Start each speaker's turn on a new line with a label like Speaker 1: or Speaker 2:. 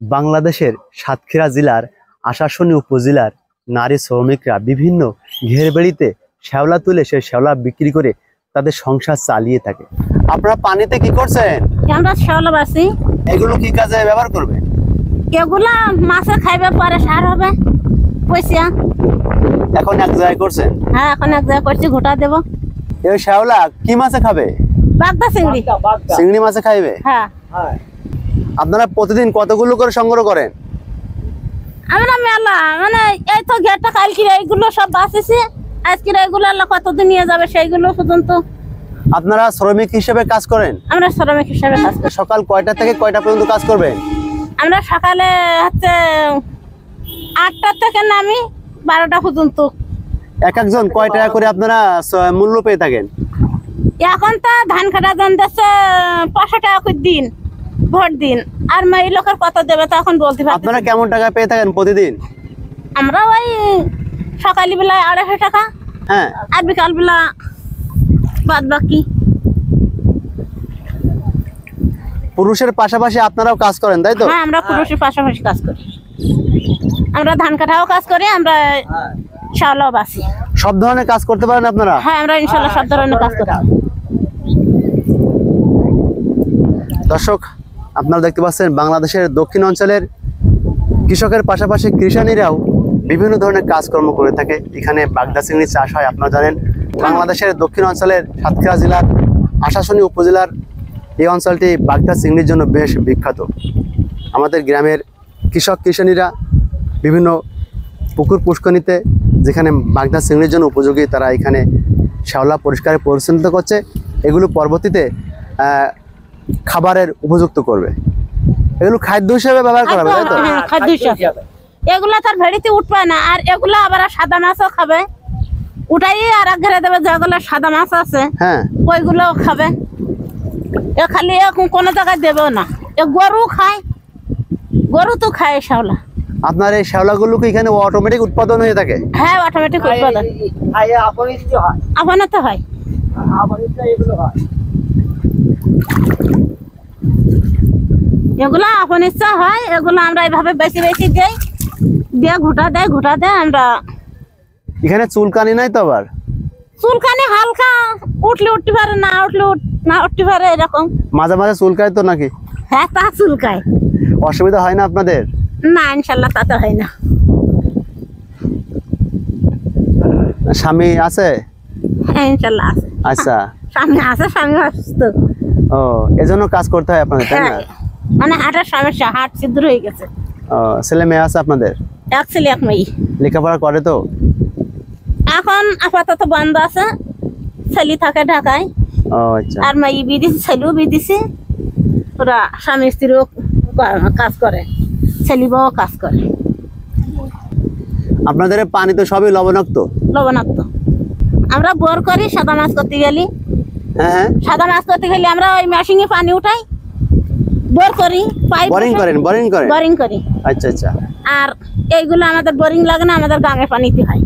Speaker 1: বাংলাদেশের সাতক্ষীরা জেলার আশাশুনি উপজেলার নারী শ্রমিকরা বিভিন্ন ঘেরবাড়িতে শ্যাওলা তুলে সেই শ্যাওলা বিক্রি করে তাদের সংসার চালিয়ে থাকে। আপনারা পানিতে কি করছেন?
Speaker 2: আমরা শ্যাওলা বাসি।
Speaker 1: এগুলো কি কাজে ব্যবহার করবেন?
Speaker 2: এগুলা মাছে খাইবে, পরে সার হবে পয়সা।
Speaker 1: এখন এক জায়গায় করছেন?
Speaker 2: হ্যাঁ, এখন এক জায়গায় করছি, ঘোটা দেব।
Speaker 1: এই শ্যাওলা কি মাছে খাবে?
Speaker 2: বাগদা চিংড়ি।
Speaker 1: চিংড়ি মাছে খাইবে?
Speaker 2: হ্যাঁ।
Speaker 1: আপনারা প্রতিদিন কতগুলো করে সংগ্রহ করেন?
Speaker 2: আমরা মেলা, মানে এই তো গেটটা কালকে এইগুলো সব বাসিছি, আজকে এইগুলো আল্লাহ কতদিন নিয়ে যাবে সেইগুলো পর্যন্ত।
Speaker 1: আপনারা শ্রমিক হিসেবে কাজ করেন?
Speaker 2: আমরা শ্রমিক হিসেবে কাজ করি।
Speaker 1: সকাল কয়টা থেকে কয়টা পর্যন্ত কাজ করবেন?
Speaker 2: আমরা সকালে হচ্ছে 8টা থেকে নামি 12টা পর্যন্ত।
Speaker 1: এক একজন কয় টাকা করে আপনারা মূল্য পেয়ে থাকেন?
Speaker 2: এখন তো ধান কাটা জন দিচ্ছে 500 টাকা করে দিন, ভোট দিন। আর মেয়ে লোকের কত দেবে তো এখন বলতে পারছি।
Speaker 1: আপনারা কেমন টাকা পেয়ে থাকেন প্রতিদিন?
Speaker 2: আমরা ওই সকাল বেলা 250 টাকা,
Speaker 1: হ্যাঁ,
Speaker 2: আর বিকাল বেলা বাদ বাকি।
Speaker 1: পুরুষের পাশাপাশি আপনারাও কাজ করেন, তাই তো?
Speaker 2: হ্যাঁ, আমরা পুরুষের পাশাপাশি কাজ করি। আমরা ধান কাটাও কাজ করি, আমরা শ্যাওলাও বাসি।
Speaker 1: সব ধরনের কাজ করতে পারেন আপনারা?
Speaker 2: হ্যাঁ, আমরা ইনশাল্লাহ সব ধরনের কাজ করি।
Speaker 1: দর্শক, আপনারা দেখতে পাচ্ছেন বাংলাদেশের দক্ষিণ অঞ্চলের কৃষকের পাশাপাশি কৃষানীরাও বিভিন্ন ধরনের কাজকর্ম করে থাকে। এখানে বাগদা চিংড়ি চাষ হয়। আপনারা জানেন বাংলাদেশের দক্ষিণ অঞ্চলের সাতক্ষীরা জেলার আশাশুনি উপজেলার এই অঞ্চলটি বাগদা চিংড়ির জন্য বেশ বিখ্যাত। আমাদের গ্রামের কৃষক কৃষানীরা বিভিন্ন পুকুর পুষ্করিণীতে যেখানে বাগদা চিংড়ির জন্য উপযোগী, তারা এখানে শ্যাওলা পরিষ্কারে পরিচ্ছন্ন করছে। এগুলো পরবর্তীতে খাবারের উপযুক্ত করবে। এগুলো খাদ্য হিসেবে ব্যবহার করা হবে, তাই তো?
Speaker 2: খাদ্য হিসেবে। এগুলো তার ভেড়িতে উঠবে না, আর এগুলো আবার সাদা মাছও খাবে। উঠাই আর এক ঘরে দেবে, যেগুলো সাদা মাছ আছে
Speaker 1: হ্যাঁ,
Speaker 2: ওইগুলোও খাবে। এ খালি কোনো জায়গায় দেবেও না। এ গরু খায়, গরু তো খায় শ্যাওলা।
Speaker 1: আপনার এই শ্যাওলাগুলো কি এখানে অটোমেটিক উৎপাদন হয়ে থাকে?
Speaker 2: হ্যাঁ, অটোমেটিক উৎপাদন। আপনার তো হয়। এগুলো আপন ইচ্ছা হয়। এগুলো আমরা এইভাবে বেশি বেশি দিই, দিয়ে ঘুটা দেয় আমরা।
Speaker 1: এখানে চুলকানি নাই তো? আবার
Speaker 2: চুলকানি হালকা, উঠলে উঠতে পারে, না উঠলে না উঠতে পারে, এরকম।
Speaker 1: মাঝে মাঝে চুলকায় তো নাকি?
Speaker 2: হ্যাঁ, তা চুলকায়।
Speaker 1: অসুবিধা হয় না আপনাদের?
Speaker 2: না, ইনশাল্লাহ তাতে হয় না।
Speaker 1: স্বামী আছে?
Speaker 2: হ্যাঁ, ইনশাল্লাহ আছে।
Speaker 1: আচ্ছা,
Speaker 2: স্বামী আছে, স্বামী অসুস্থ।
Speaker 1: ও, এজন্য কাজ করতে হয় আপনাদের, তাই না?
Speaker 2: হ্যাঁ, মানে হার্টের সমস্যা, হার্ট ছিদ্র হয়ে গেছে।
Speaker 1: ও, ছেলে মেয়ে আছে আপনাদের?
Speaker 2: এক ছেলে এক মেয়ে।
Speaker 1: লেখাপড়া করে তো?
Speaker 2: এখন আপাতত বন্ধ আছে, ছেলে থাকে ঢাকায়।
Speaker 1: ও আচ্ছা।
Speaker 2: আর মেয়ে বিদেশে, ছেলেও বিদেশে। ওরা স্বামী স্ত্রীও কাজ করে, ছেলে বউ কাজ করে।
Speaker 1: আপনাদের পানি তো সবই লবণাক্ত?
Speaker 2: লবণাক্ত। আমরা বোর করি সাদা মাছ করতে গেলে।
Speaker 1: হ্যাঁ হ্যাঁ,
Speaker 2: সাদা মাছ করতে গেলে আমরা ওই মেশিনে পানি উঠাই, বোর করি, পাইপ
Speaker 1: বোরিং করেন?
Speaker 2: বোরিং করি।
Speaker 1: আচ্ছা আচ্ছা।
Speaker 2: আর এইগুলো আমাদের বোরিং লাগে না, আমাদের গ্রামের পানিতে হয়।